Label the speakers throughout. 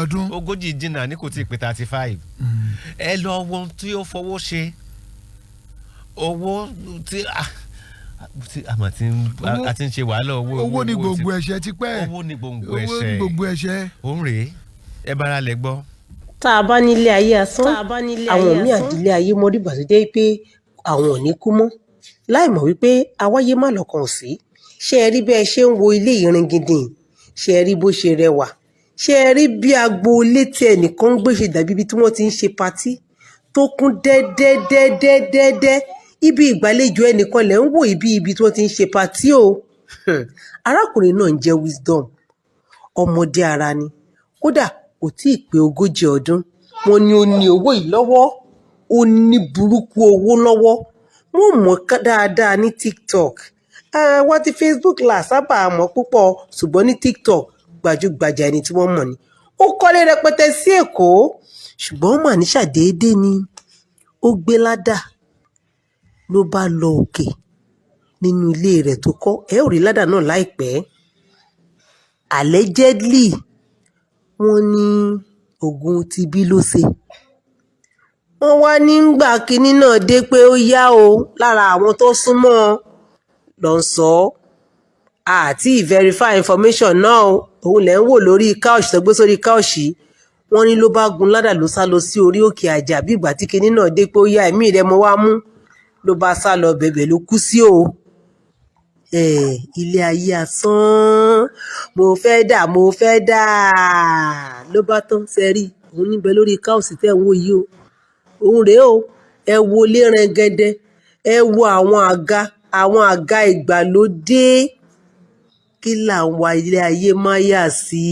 Speaker 1: ọdún.
Speaker 2: Ogójì jìnnà ní kò tí ì pé 35. Ẹ lọ wo ohun tí ó fowó ṣe. Owó tí àmọ́ a ti ń ṣe wàhálà owó.
Speaker 1: Owó ni gbòǹgbò ẹ̀ṣẹ̀ ti pẹ́.
Speaker 2: Owó ni gbòǹgbò
Speaker 1: Owó ni gbòǹgbò ẹ̀ṣẹ̀.
Speaker 2: Òun rèé ẹ bára lẹ gbọ́.
Speaker 3: Tá a bá nílé ayé asán, àwọn míì àdílé ayé mọ́ dìgbà tó jẹ́ pé àwọn ò ní kú mọ́ láì mọ̀ wípé awáyé má lọ́kàn sí. Ṣé ẹ rí bẹ́ẹ̀ ṣe ń wo ilé ìrìn gidi? Ṣé ẹ rí bó ṣe rẹwà? Ṣé ẹ rí bí agboolé tí ẹnìkan ń gbé ṣe dàbí ibi tí wọ́n ti ń ṣe patí tó kún dẹ́dẹ́dẹ́dẹ́dẹ́dẹ́? Ibi ìgbàlejò ẹnìkan lẹ̀ ń wò ibi tí wọ́n ti ń ṣe patí o. Arákùnrin náà ń jẹ́ Wisdom. Ọmọdé ara ni. Kódà kò tí ì pé 40 ọdún. Wọ́n ní ó ní owó yìí lọ́wọ́. Ó ní burúkú owó lọ́wọ́. Wọ́n mọ̀ dáadáa ní TikTok. Wọ́n ti Facebook là sábà mọ̀ púpọ̀, ṣùgbọ́n ní TikTok gbajúgbajà ẹni tí wọ́n mọ̀ ni. Ó kọ́lé rẹpẹtẹ sí Èkó, ṣùgbọ́n mà ní ṣàdédé ni ó gbé ládà ló bá lọ òkè nínú ilé rẹ̀ tó kọ́. Ẹ ò rí ládà náà láìpẹ́. Allegedly wọ́n ní oògùn TB ló ṣe. Wọ́n wá nígbà kínní náà dé pé ó yá o lára àwọn tó súnmọ́ lọ sọ àti verify information náà o. Òun lẹ̀ ń wò lórí couch tó gbé sórí couch. Wọ́n ní ló bá gun ládà ló sá lọ sí orí òkè àjà bí ìgbà tí kínní náà dé pé ó yá ẹ̀mí rẹ̀ mo wá mú ló bá sá lọ bẹ̀bẹ̀ ló kú sí o. Ilé ayé asán mo fẹ́ dà ló bá tán sẹ́rí. Òun níbẹ̀ lórí couch tẹ́ ń wò yìí o. Òun rèé o. Ẹ wo ilé rẹ̀ngẹ̀dẹ̀. Ẹ wo àwọn àga ìgbàlódé. Kí là ń wa ilé ayé máyà sí?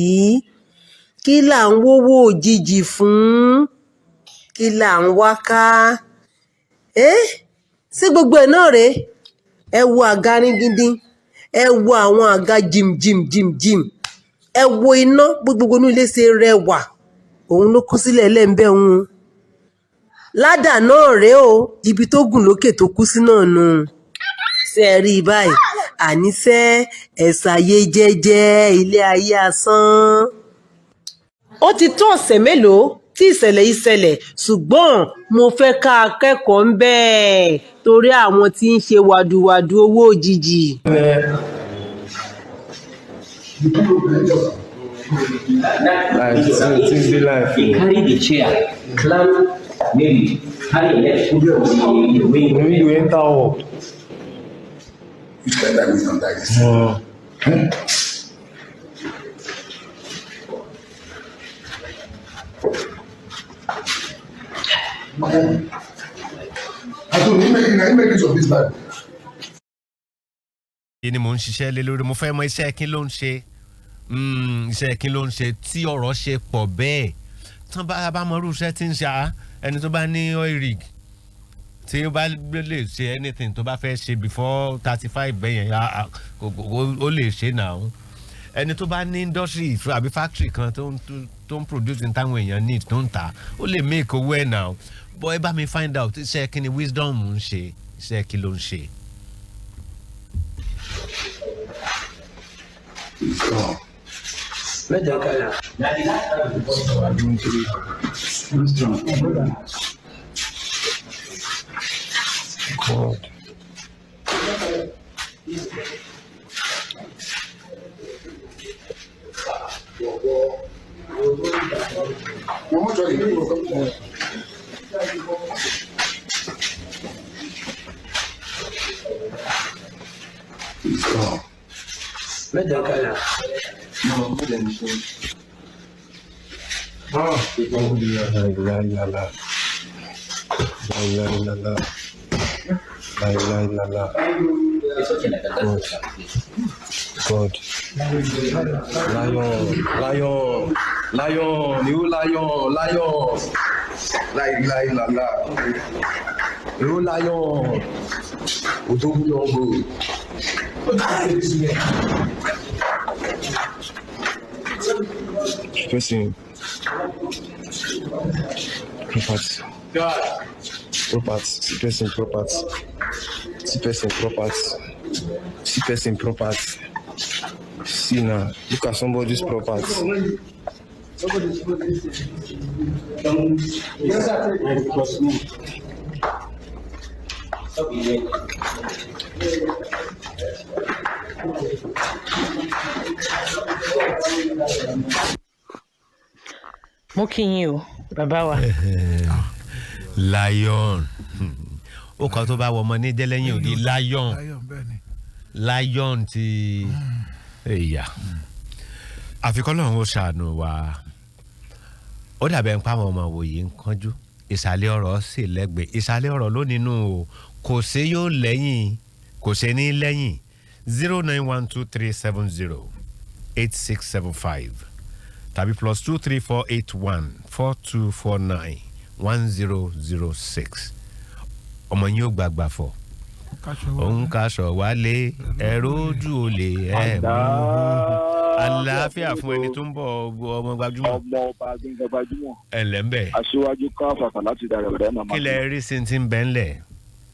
Speaker 3: Kí là ń wówó òjijì fún? Kí là ń wá ká? Sí gbogbo ẹ̀ náà rèé. Ẹ wo àga ringindin. Ẹ wo àwọn àga jìm. Ẹ wo iná gbogbo inú ilé ṣe rẹwà. Òun ló kó sílẹ̀ lẹ́ńbẹ́ òun. Ládà náà rèé o. Ibi tó gùn lókè tó kú sí náà nù. Ṣé ẹ rí i báyìí? Àníṣe ẹ̀sàyé jẹ́jẹ́ ilé ayé asán. Ó ti tó ọ̀sẹ̀ mélòó tí ìṣẹ̀lẹ̀ yìí ṣẹlẹ̀, ṣùgbọ́n mo fẹ́ ká akẹ́kọ̀ọ́ ń bẹ́ẹ̀ torí àwọn tí ń ṣe wàdùwàdù owó òjijì.
Speaker 4: Carry the chair, climb, maybe carry your leg, put your way.
Speaker 5: When you enter up.
Speaker 6: You spend that wisdom like this. I told him, make use of this life.
Speaker 2: Ni mo ń ṣiṣẹ́ lé lórí mo fẹ́ mọ iṣẹ́ kí ló ń ṣe iṣẹ́ kí ló ń ṣe tí ọ̀rọ̀ ṣe pọ̀ bẹ́ẹ̀ tán bá mọ irú iṣẹ́ tí ń ṣe ẹni tó bá ní oil rig tí ó bá lè ṣe anything tó bá fẹ́ ṣe before 35 bẹ́yẹn ó lè ṣe náà ẹni tó bá ní industry àbí factory kan tó ń produce ní táwọn èèyàn need tó ń tà ó lè make owó ẹ̀ náà but ẹ bá mi find out iṣẹ́ kí ni Wisdom ń ṣe iṣẹ́ kí ló ń ṣe.
Speaker 5: God. God. Lion, you lion. You lion. Person. Property. See now, look at somebody's property.
Speaker 7: Mo kí yín o bàbá wa.
Speaker 2: Lion ó kàn tó bá wọ ọmọ ní jẹ́lẹ́yìn òdi lion lion ti ẹ̀yà àfikún náà ó ṣàánú wa ó dàbẹ̀ ń pa àwọn ọmọ wòye ń kánjú ìsàlẹ̀ ọ̀rọ̀ sì lẹ́gbẹ̀ẹ́ ìsàlẹ̀ ọ̀rọ̀ ló nínú o kò sí yóò lẹ́yìn kò sí ní lẹ́yìn 09123708675 tàbí +2348142491006 ọmọ yín ó gbàgbà fọ òun kaṣọ wálé ẹrú ojú olè ẹ mú àlàáfíà fún ẹni tó ń bọ̀ ọmọ gbajúmọ̀
Speaker 8: ọmọ ọba gbajúmọ̀
Speaker 2: ẹlẹ́mbẹ̀
Speaker 8: aṣíwájú káfàkà láti darí ọ̀rẹ́ màmá.
Speaker 2: kí lẹ rí sí ti ń bẹ́ ńlẹ̀.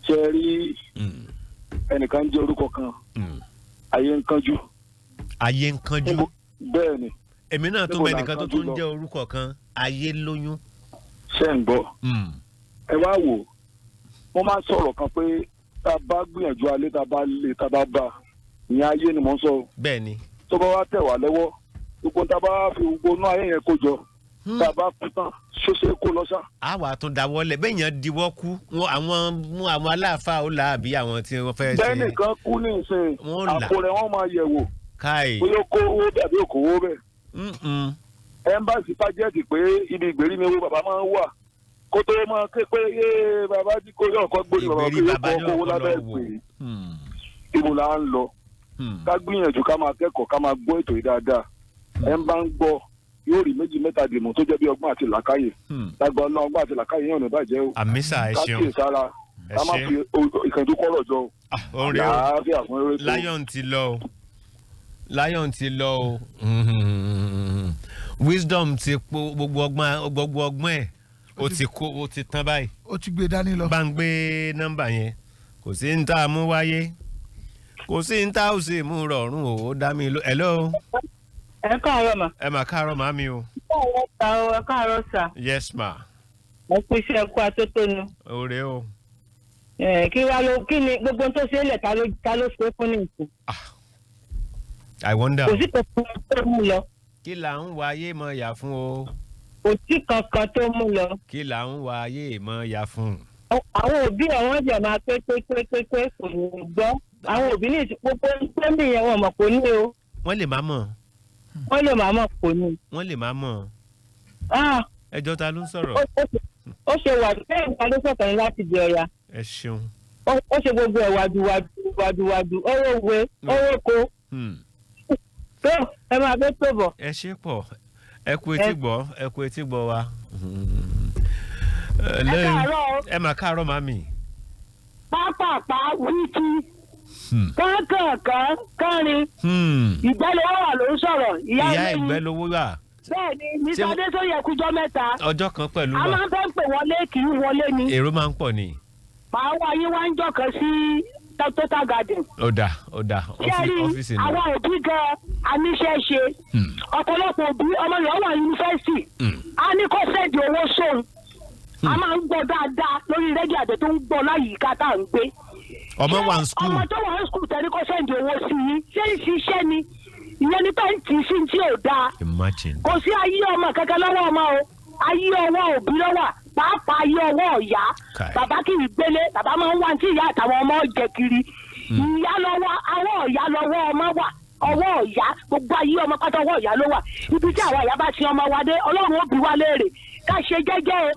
Speaker 8: ṣe rí ẹnìkan jẹ́ orúkọ kan ayé ń kánjú.
Speaker 2: ayé ń kánjú.
Speaker 8: bẹ́ẹ̀ ni.
Speaker 2: èmi náà tún mọ ẹnìkan tó tún jẹ́ orúkọ kan ayé lóyún.
Speaker 8: ṣé ń gbọ́ ẹ wá wò wọ́n máa sọ̀rọ̀ kan pé tá a bá gbìyànjú alẹ́ tá a bá lè tá a bá bá ìyẹn ayé ni mò ń sọ.
Speaker 2: bẹ́ẹ̀ ni.
Speaker 8: tó bá wá tẹ̀ wá lọ́wọ́ gbogbo tá a bá fi gbogbo náà ayé yẹn kó jọ tá a bá kú tán ṣóṣe kó lọ sá.
Speaker 2: a wà tún dáwọ́lẹ̀ bẹ́ẹ̀ yẹn diwọ́ kú àwọn aláàfáà ó là àbí àwọn tí wọ́n fẹ́ ṣe.
Speaker 8: bẹ́ẹ̀ nìkan kú ní ìsìn àpò rẹ̀ wọ́n máa yẹ̀ wò bóyá kó owó tàbí òkòwò bẹ́ẹ̀. ẹ́mbáàsì tájẹ́ẹ̀tì pé ibi ìgbèrí ni owó bàbá máa ń wà kó tó máa ké pé bàbá tí kò yọ̀ ọ̀kọ́ gbóni bàbá kò yọ̀ owó lábẹ́ ìpè ìbò là ń lọ ká gbìyànjú ká máa kẹ́kọ̀ọ́ ká máa gbọ́ ètò yìí dáadáa ẹ̀ ń bá ń gbọ́ yóò rí méjì mẹ́ta dìmọ̀ tó jẹ́ bí ọgbọ́n àti làákàyè lágbà ọ̀nà ọgbọ́n àti làákàyè yẹn ò ní bàjẹ́ o
Speaker 2: àmísà ẹ ṣeun
Speaker 8: ká kí ìsára ká má fi ìkànnì kọ́rọ̀ jọ o àlàáfíà fún eré tó.
Speaker 2: Lion ti lọ o wisdom ti po gbogbo ọgbọ́n ẹ̀ ó ti tán báyìí.
Speaker 1: ó ti gbé dání lọ.
Speaker 2: bá ń gbé nọ́mbà yẹn kò sí ń tá a mú wáyé kò sí ń tá a ó sì mú rọrùn o ó dá mi lọ. hello.
Speaker 7: ẹ káàárọ̀ mà.
Speaker 2: ẹ mà káàárọ̀ màmí o.
Speaker 7: ẹ káàárọ̀ sà.
Speaker 2: yes ma.
Speaker 7: mo pín iṣẹ́ ẹ̀kú atótónu.
Speaker 2: òrè o.
Speaker 7: kí ni gbogbo tó ṣe é lẹ̀ ta ló ṣe é fún ní ìsìn.
Speaker 2: I wonder.
Speaker 7: kò sí kankan tó mú lọ.
Speaker 2: kí là ń wá ayé mọ yà fún o.
Speaker 7: kò sí kankan tó mú lọ.
Speaker 2: kí là ń wá ayé mọ yà fún.
Speaker 7: àwọn òbí àwọn jẹ máa pé kò ní gbọ́ àwọn òbí ní gbogbo pẹ́ẹ́mì yẹn wọn mọ̀ kò ní o.
Speaker 2: wọ́n lè má mọ̀.
Speaker 7: wọ́n lè má mọ̀ kò ní.
Speaker 2: wọ́n lè má mọ̀. ẹjọ́ ta ló ń sọ̀rọ̀.
Speaker 7: ó ṣe bẹ́ẹ̀ ta ló sọ̀tàn láti di ọ̀ya.
Speaker 2: ẹ ṣeun.
Speaker 7: ó ṣe gbogbo ẹ̀ wàdùwàdù ọ̀rọ̀ òwe ọ̀rọ̀ ko. tó ẹ máa bẹ́ tó bọ̀.
Speaker 2: ẹ ṣe pọ̀ ẹ kú etí gbọ́ wa. ẹ mà káàárọ̀ màmí.
Speaker 7: pápápá wíkí kankan kárin ìgbẹ́lówó wà ló ń sọ̀rọ̀ ìyá
Speaker 2: ìgbẹ́lówó wà.
Speaker 7: bẹ́ẹ̀ni mr adéṣóyè kújọ́ mẹ́ta.
Speaker 2: ọjọ́ kan pẹ̀lú wa.
Speaker 7: a máa ń fẹ́ pè wọlé kì í wọlé ni.
Speaker 2: èrò máa ń pọ̀ ni.
Speaker 7: màá wá yín wá ń jọ̀kan sí total garden.
Speaker 2: ó dà ọ́fíìsì ni.
Speaker 7: àwọn òbí gan aníṣẹ́ ṣe ọ̀pọ̀lọpọ̀ òbí ọmọ yẹn wà yunifásitì a ní kó sẹ́ẹ̀dì owó sóun a máa ń gbọ́ dáadáa lórí rédíò àti tó ń gbọ́ láyìíká tá à ń gbé.
Speaker 2: ọmọ wà ní skul.
Speaker 7: ọmọ tó wà ní skul tẹ̀lé kó sẹ́ẹ̀dì owó sí i ṣé ìṣiṣẹ́ ni ìyẹn ní pẹ́ǹtì sí tí ò dáa.
Speaker 2: imagine.
Speaker 7: kò sí ayé ọmọ kankan lọ́wọ́ ọmọ o ayé ọwọ́ òbí lọ́wọ́ pàápàá ayé ọwọ́ ọ̀yá bàbá kì í gbélé bàbá máa ń wá tí ìyá àtàwọn ọmọ jẹ kiri ìyá lọ́wọ́ àwọn ọ̀yá lọ́wọ́ ọmọ wà ọwọ́ ọ̀yá gbogbo ayé ọmọ pátá ọwọ́ ọ̀yá ló wà ibi tí àwọn ọ̀yá bá ti ọmọ wa dé ọlọ́run ó bí wa léèrè ká ṣe jẹ́jẹ́ o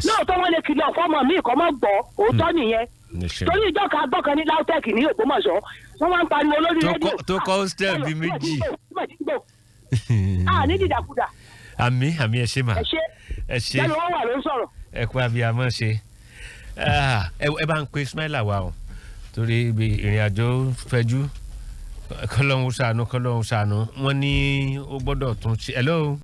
Speaker 7: lóòótọ́ wọn lè kìlọ̀ fọ́mọ mi kọ́ mọ́ gbọ́ òótọ́ nìyẹn torí ìjọ kan gbọ́kan ní LAUTECH ní Ògbómọ̀ṣọ́ wọ́n máa ń pariwo lórí rédíò
Speaker 2: tó kọ́ hostel bíi méjì
Speaker 7: ní dìdàkudà.
Speaker 2: àmì ẹ ṣe mà
Speaker 7: ẹ ṣe jẹ́nu wọn wà ló ń sọ̀rọ̀.
Speaker 2: ẹ kú abiyamọ ṣe ẹ bá ń pe Ismaila wa o torí ibi ìrìn àjò fẹjú kọlọ́hún ṣàánú wọ́n ní ó gbọ́dọ̀ tún ṣe. hello.